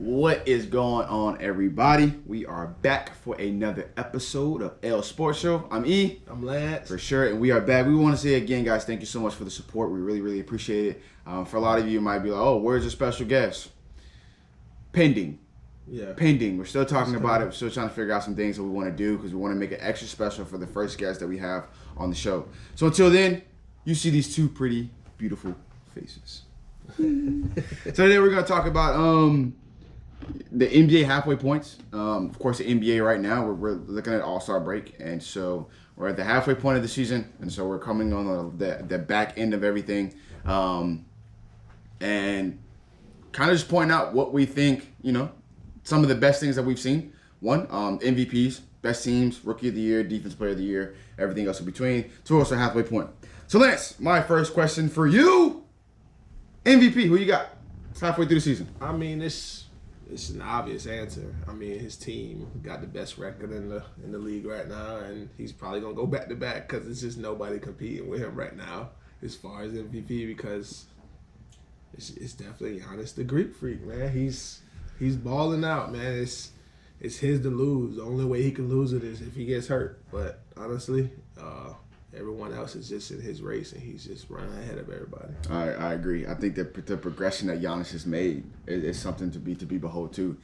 What is going on, everybody? We are back for another episode of L Sports Show. I'm E. I'm Lance. For sure, and we are back. We want to say again, guys, thank you so much for the support. We really appreciate it. For a lot of you, might be like, oh, where's the special guest? Pending. Pending. We're still talking about it. We're still trying to figure out some things that we want to do because we want to make it extra special for the first guest that we have on the show. So until then, you see these two pretty, beautiful faces. So today we're going to talk about the NBA halfway points. Of course, the NBA right now, we're looking at All-Star break. And so we're at the halfway point of the season. And so we're coming on the back end of everything. And kind of just pointing out what we think, some of the best things that we've seen. One, MVPs, best teams, Rookie of the Year, Defense Player of the Year, everything else in between. So also halfway point. So Lance, my first question for you, MVP, who you got? It's halfway through the season. I mean, it's an obvious answer. I mean, his team got the best record in the league right now, and he's probably gonna go back to back because there's just nobody competing with him right now as far as MVP. Because it's definitely Giannis the Greek Freak, man. He's balling out, man. It's his to lose. The only way he can lose it is if he gets hurt. But honestly, everyone else is just in his race, and he's just running ahead of everybody. I agree. I think that the progression that Giannis has made is something to be behold to.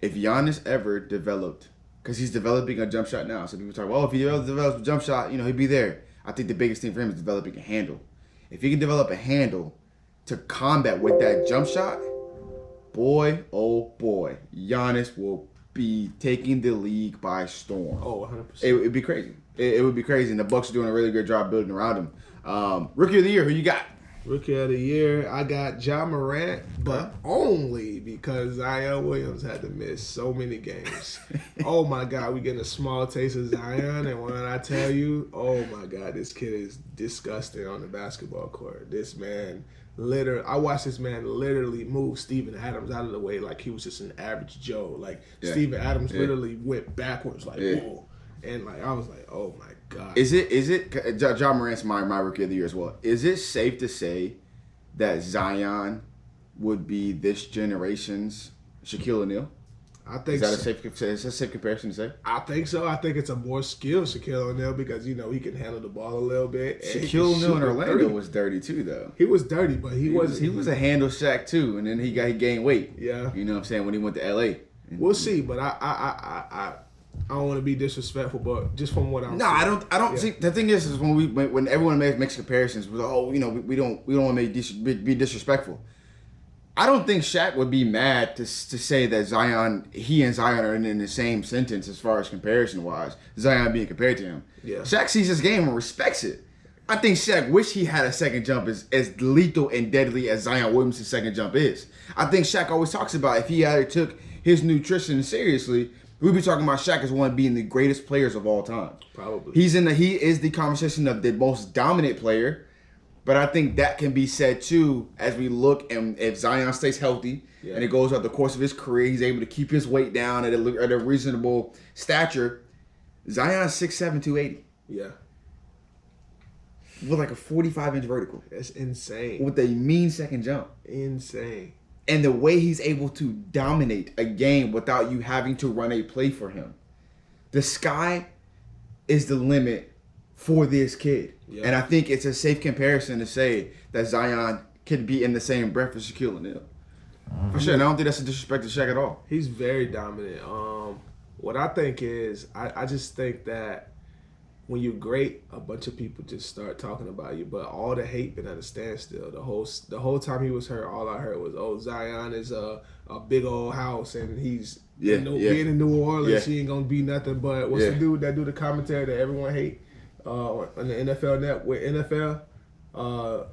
If Giannis ever developed, because he's developing a jump shot now, so people talk, well, if he develops a jump shot, he'd be there. I think the biggest thing for him is developing a handle. If he can develop a handle to combat with that jump shot, boy, oh boy, Giannis will be taking the league by storm. Oh, 100%. It would be crazy. It would be crazy, and the Bucks are doing a really good job building around him. Rookie of the Year, who you got? Rookie of the Year, I got Ja Morant, but only because Zion Williams had to miss so many games. Oh my God, we getting a small taste of Zion, and when I tell you, oh my God, this kid is disgusting on the basketball court. This man, I watched this man literally move Steven Adams out of the way like he was just an average Joe. Like Steven Adams literally went backwards, like whoa. And I was like, oh my God. Is it Ja Morant's my Rookie of the Year as well. Is it safe to say that Zion would be this generation's Shaquille O'Neal? I think is that a safe comparison to say? I think so. I think it's a more skilled Shaquille O'Neal because he can handle the ball a little bit. Shaquille O'Neal in Orlando was dirty too, though. He was dirty, but he was a handle Shaq too, and then he gained weight. Yeah, you know what I'm saying, when he went to LA. We'll see, but I don't want to be disrespectful, but just from what I'm I don't see. The thing is when everyone makes comparisons, we don't want to be disrespectful. I don't think Shaq would be mad to say that he and Zion are in the same sentence as far as comparison wise. Zion being compared to him. Yeah. Shaq sees his game and respects it. I think Shaq wish he had a second jump as lethal and deadly as Zion Williams' second jump is. I think Shaq always talks about if he either took his nutrition seriously, we'd be talking about Shaq as one of being the greatest players of all time. Probably. He is the conversation of the most dominant player. But I think that can be said too as we look, and if Zion stays healthy and it goes throughout the course of his career, he's able to keep his weight down at a reasonable stature. Zion's 6'7", 280. Yeah. With like a 45-inch vertical. That's insane. With a mean second jump. Insane. And the way he's able to dominate a game without you having to run a play for him. The sky is the limit for this kid. Yeah. And I think it's a safe comparison to say that Zion could be in the same breath as Shaquille O'Neal. For sure. And I don't think that's a disrespect to Shaq at all. He's very dominant. What I think is, I just think that when you're great, a bunch of people just start talking about you. But all the hate been at a standstill. The whole time he was hurt, all I heard was, "Oh, Zion is a big old house, and he's being in New Orleans, he ain't gonna be nothing." But what's the dude that do the commentary that everyone hate on the NFL net with NFL?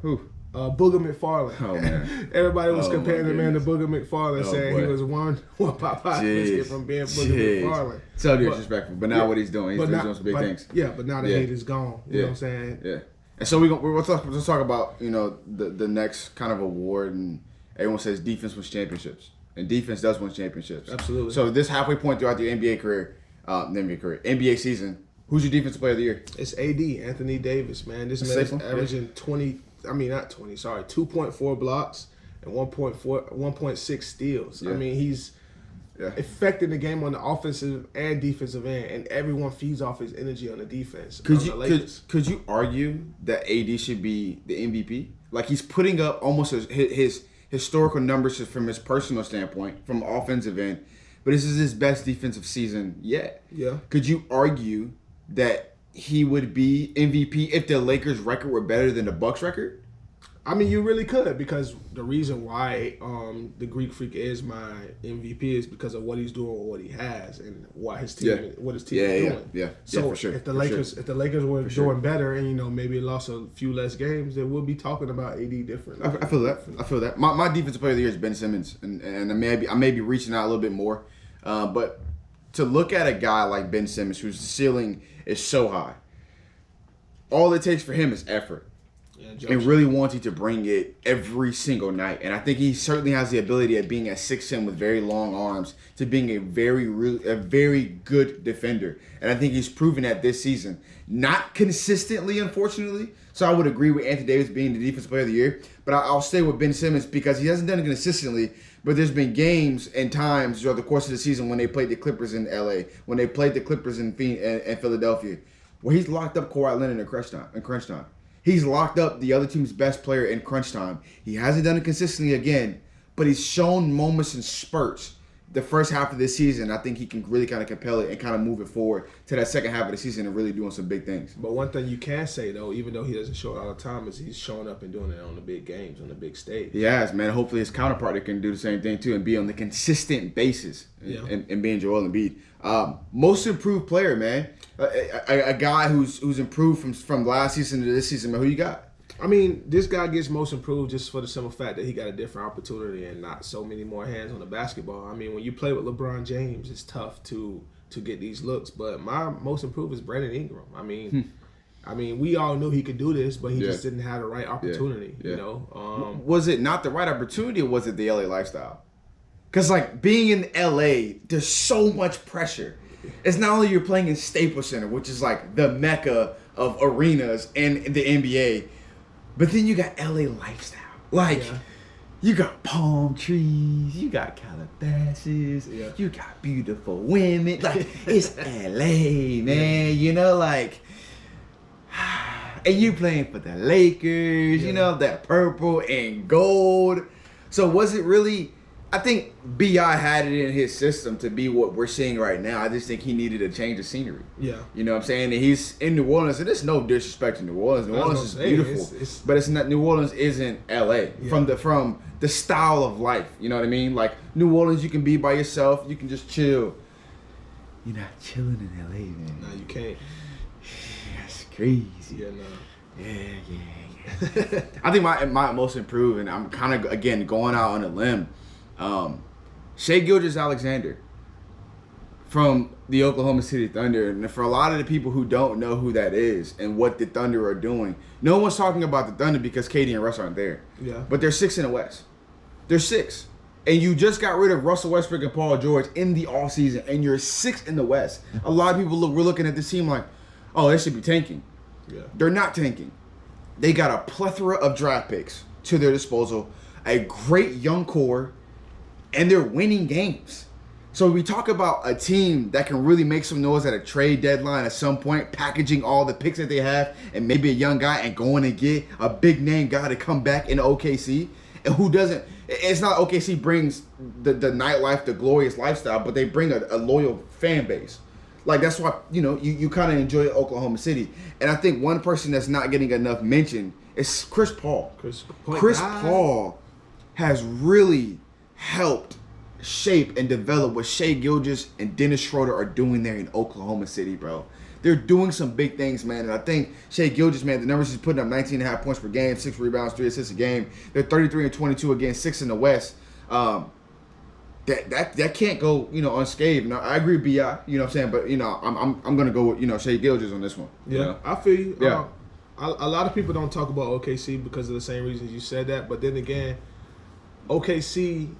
Who? Booger McFarland. Oh man! Everybody was comparing the man to Booger McFarland, saying he was one Popeye biscuit from being Booger McFarland. So disrespectful. But now what he's doing, he's doing some big things. Yeah, but now the hate is gone. You know what I'm saying? Yeah. And so we'll talk about the next kind of award, and everyone says defense wins championships, and defense does win championships. Absolutely. So this halfway point throughout the NBA season, who's your defensive player of the year? It's AD, Anthony Davis, man. This man is averaging 2.4 blocks and 1.6 steals. Yeah. I mean, affecting the game on the offensive and defensive end, and everyone feeds off his energy on the defense. Could you argue that AD should be the MVP? Like, he's putting up almost his historical numbers from his personal standpoint, from offensive end, but this is his best defensive season yet. Yeah. Could you argue that he would be MVP if the Lakers' record were better than the Bucks' record? I mean, you really could, because the reason why the Greek Freak is my MVP is because of what he's doing with what he has and what his team is doing. Yeah, so for sure. If the Lakers were doing better and maybe lost a few less games, then we'll be talking about AD differently. I feel that. My defensive player of the year is Ben Simmons, and I may be reaching out a little bit more, but to look at a guy like Ben Simmons, whose ceiling is so high, all it takes for him is effort. And really wanting to bring it every single night. And I think he certainly has the ability of being at 6'10" with very long arms to being a very good defender. And I think he's proven that this season. Not consistently, unfortunately. So I would agree with Anthony Davis being the defensive player of the year. But I'll stay with Ben Simmons because he hasn't done it consistently. But there's been games and times throughout the course of the season when they played the Clippers in LA, when they played the Clippers in Philadelphia, where he's locked up Kawhi Leonard in crunch time. He's locked up the other team's best player in crunch time. He hasn't done it consistently again, but he's shown moments and spurts the first half of this season. I think he can really kind of compel it and kind of move it forward to that second half of the season and really doing some big things. But one thing you can say, though, even though he doesn't show it all the time, is he's showing up and doing it on the big games, on the big stage. He has, man. Hopefully his counterpart can do the same thing, too, and be on the consistent basis and being Joel Embiid. Most improved player, man. A guy who's improved from last season to this season, man. Who you got? I mean, this guy gets most improved just for the simple fact that he got a different opportunity and not so many more hands on the basketball. I mean, when you play with LeBron James, it's tough to get these looks. But my most improved is Brandon Ingram. I mean, we all knew he could do this, but he just didn't have the right opportunity. You know, was it not the right opportunity, or was it the LA lifestyle? Because like being in LA, there's so much pressure. It's not only you're playing in Staples Center, which is like the mecca of arenas in the NBA, but then you got LA lifestyle. Like, you got palm trees, you got Calabasas, you got beautiful women. Like, it's LA, man. You know, like, and you playing for the Lakers, you know, that purple and gold. So was it really... I think B.I. had it in his system to be what we're seeing right now. I just think he needed a change of scenery. Yeah. You know what I'm saying? And he's in New Orleans, and there's no disrespect to New Orleans. New Orleans is beautiful. But it's not. New Orleans isn't L.A. From the style of life. You know what I mean? Like, New Orleans, you can be by yourself. You can just chill. You're not chilling in L.A., man. No, you can't. That's crazy. Yeah, no. Yeah. I think my most improved, and I'm kind of, again, going out on a limb, Shai Gilgeous-Alexander from the Oklahoma City Thunder. And for a lot of the people who don't know who that is and what the Thunder are doing, no one's talking about the Thunder because KD and Russ aren't there. Yeah. But they're 6 in the West. They're 6. And you just got rid of Russell Westbrook and Paul George in the offseason, and you're 6 in the West. A lot of people we're looking at this team like, oh, they should be tanking. Yeah. They're not tanking. They got a plethora of draft picks to their disposal, a great young core, and they're winning games. So we talk about a team that can really make some noise at a trade deadline at some point, packaging all the picks that they have and maybe a young guy and going to get a big name guy to come back in OKC. And who doesn't? It's not OKC brings the nightlife, the glorious lifestyle, but they bring a loyal fan base. Like, that's why, you kind of enjoy Oklahoma City. And I think one person that's not getting enough mention is Chris Paul. Chris Paul has really helped shape and develop what Shai Gilgeous and Dennis Schroeder are doing there in Oklahoma City, bro. They're doing some big things, man. And I think Shai Gilgeous, man, the numbers he's putting up, 19.5 points per game, 6 rebounds, 3 assists a game. They're 33 and 22 against 6 in the West. That can't go, unscathed. Now, I agree with B.I., you know what I'm saying? But, I'm going to go with, Shai Gilgeous on this one. Yeah, I feel you. Yeah. A lot of people don't talk about OKC because of the same reasons you said that. But then again, OKC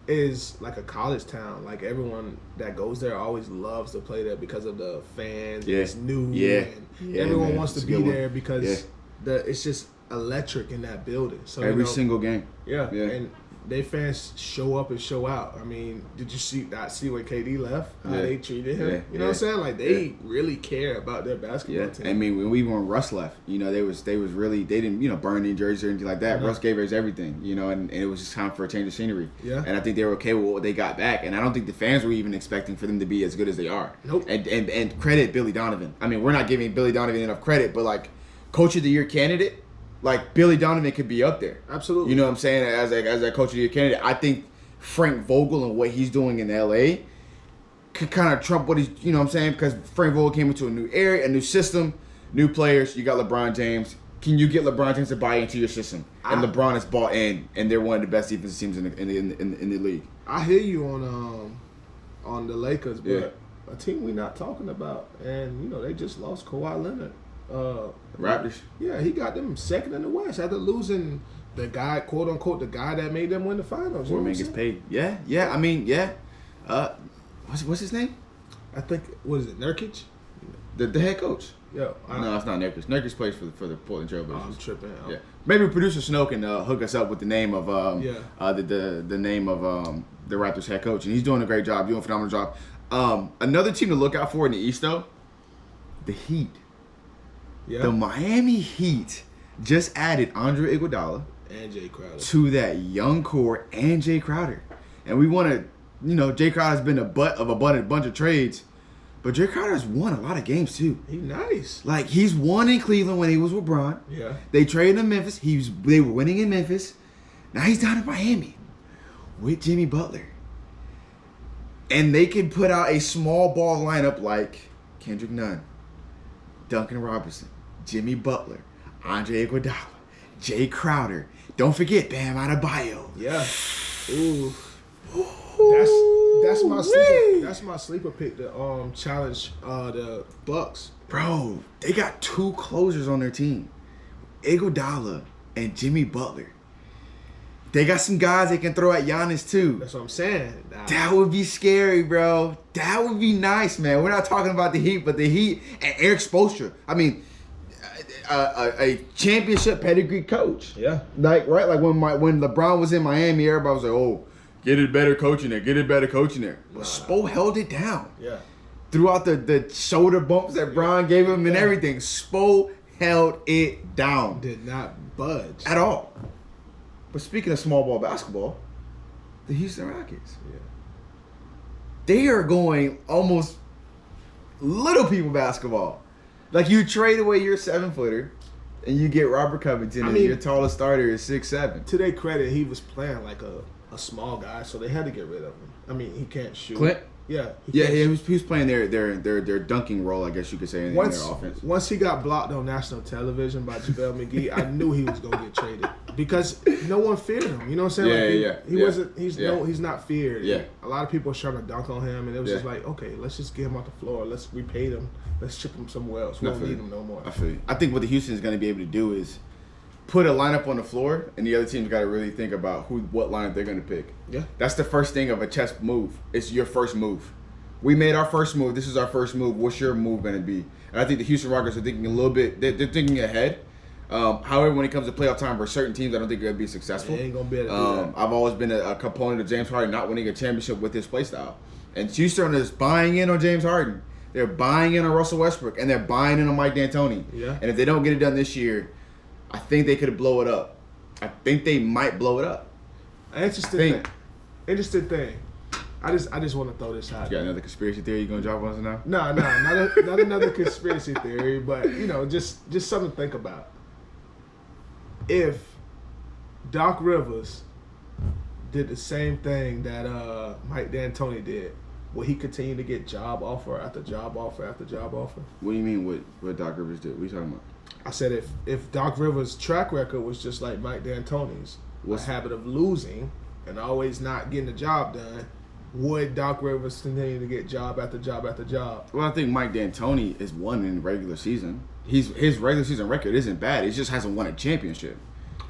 is like a college town. Like, everyone that goes there always loves to play there because of the fans. Yeah. It's new. Yeah. And everyone wants to be there because it's just electric in that building. So every single game. Yeah. And they fans show up and show out. I mean, did you see when KD left? How they treated him? Yeah. You know what I'm saying? Like they really care about their basketball team. I mean, when Russ left, they was really, they didn't burn any jerseys or anything like that. Russ gave us everything, and it was just time for a change of scenery. Yeah. And I think they were okay with what they got back, and I don't think the fans were even expecting for them to be as good as they are. Nope. And credit Billy Donovan. I mean, we're not giving Billy Donovan enough credit, but like Coach of the Year candidate. Like, Billy Donovan could be up there. Absolutely. You know what I'm saying? As a Coach of the Year candidate, I think Frank Vogel and what he's doing in L.A. could kind of trump what he's, you know what I'm saying? Because Frank Vogel came into a new area, a new system, new players. You got LeBron James. Can you get LeBron James to buy into your system? And LeBron is bought in, and they're one of the best defensive teams in the league. I hear you on the Lakers, but a team we're not talking about, and, they just lost Kawhi Leonard. Raptors. Yeah, he got them second in the West after losing the guy, quote unquote, the guy that made them win the finals. Poor man gets paid. Yeah. I mean, yeah. What's his name? I think what is it, Nurkic? The head coach. No, it's not Nurkic. Nurkic plays for the Portland Trailblazers. I'm tripping. Yeah. Maybe producer Snow can hook us up with the name of the name of the Raptors head coach, and he's doing a great job, doing a phenomenal job. Another team to look out for in the East though, the Heat. Yeah. The Miami Heat just added Andre Iguodala and Jay Crowder to that young core and Jay Crowder. And we want to, Jay Crowder's been a bunch of trades, but Jay Crowder's won a lot of games too. He's nice. Like, he's won in Cleveland when he was with Bron. Yeah. They traded him to Memphis. They were winning in Memphis. Now he's down in Miami with Jimmy Butler. And they can put out a small ball lineup like Kendrick Nunn, Duncan Robinson, Jimmy Butler, Andre Iguodala, Jay Crowder. Don't forget Bam Adebayo. Yeah. Ooh. That's my sleeper pick to challenge the Bucks. Bro, they got two closers on their team, Iguodala and Jimmy Butler. They got some guys they can throw at Giannis too. That's what I'm saying. That would be scary, bro. That would be nice, man. We're not talking about the Heat, but the Heat and Eric Spoelstra. I mean, a championship pedigree coach. Yeah. Like when LeBron was in Miami, everybody was like, "Oh, get it better coaching there. Get it better coaching there." But Spo held it down. Yeah. Throughout the shoulder bumps that Bron gave him and everything, Spo held it down. Did not budge at all. But speaking of small ball basketball, the Houston Rockets. Yeah. They are going almost little people basketball. Like, you trade away your 7-footer and you get Robert Covington, and your tallest starter is 6'7". To their credit, he was playing like a small guy, so they had to get rid of him. I mean, he can't shoot. Clint? Yeah. He was playing their dunking role, I guess you could say, in their offense. Once he got blocked on national television by JaVale McGee, I knew he was going to get traded because no one feared him. You know what I'm saying? He's not feared. Yeah. A lot of people were trying to dunk on him, and it was just like, okay, let's just get him off the floor. Let's repay him. Let's ship him somewhere else. We don't need him no more. I feel you. I think what the Houston is going to be able to do is put a lineup on the floor, and the other team's got to really think about what lineup they're going to pick. Yeah. That's the first thing of a chess move. It's your first move. We made our first move. This is our first move. What's your move going to be? And I think the Houston Rockets are thinking a little bit. They're thinking ahead. However, when it comes to playoff time for certain teams, I don't think they're going to be successful. They ain't going to be able to do that. I've always been a component of James Harden not winning a championship with his play style. And Houston is buying in on James Harden. They're buying in on Russell Westbrook, and they're buying in on Mike D'Antoni. Yeah. And if they don't get it done this year, I think they could blow it up. I think they might blow it up. Interesting thing. I just want to throw this out. You got another conspiracy theory you gonna drop on us now? No, not another conspiracy theory, but just something to think about. If Doc Rivers did the same thing that Mike D'Antoni did, will he continue to get job offer after job offer after job offer? What do you mean what Doc Rivers did? What are you talking about? I said if Doc Rivers' track record was just like Mike D'Antoni's, a habit of losing and always not getting the job done, would Doc Rivers continue to get job after job after job? Well, I think Mike D'Antoni is won in the regular season. His regular season record isn't bad. He just hasn't won a championship.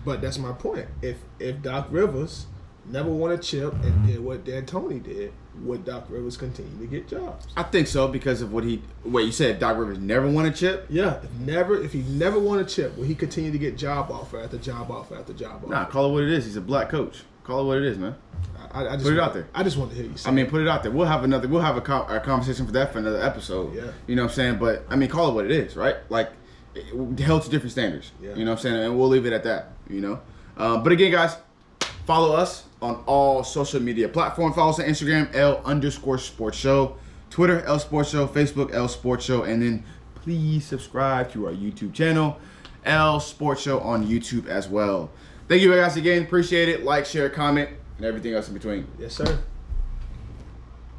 But that's my point. If Doc Rivers never won a chip and did what D'Antoni did, would Doc Rivers continue to get jobs? I think so because of what he... Wait, you said Doc Rivers never won a chip? Yeah. If he never won a chip, will he continue to get job offer after job offer after job offer? Nah, call it what it is. He's a black coach. Call it what it is, man. I just put it out there. I just want to hear you say I mean, put it out there. We'll have a conversation for that for another episode. Yeah. You know what I'm saying? But, I mean, call it what it is, right? Like, held to different standards. Yeah. You know what I'm saying? And we'll leave it at that, you know? But again, guys, follow us on all social media platforms. Follow us on Instagram, L_Sports Show. Twitter, L Sports Show. Facebook, L Sports Show. And then please subscribe to our YouTube channel, L Sports Show on YouTube as well. Thank you guys again. Appreciate it. Like, share, comment, and everything else in between. Yes, sir.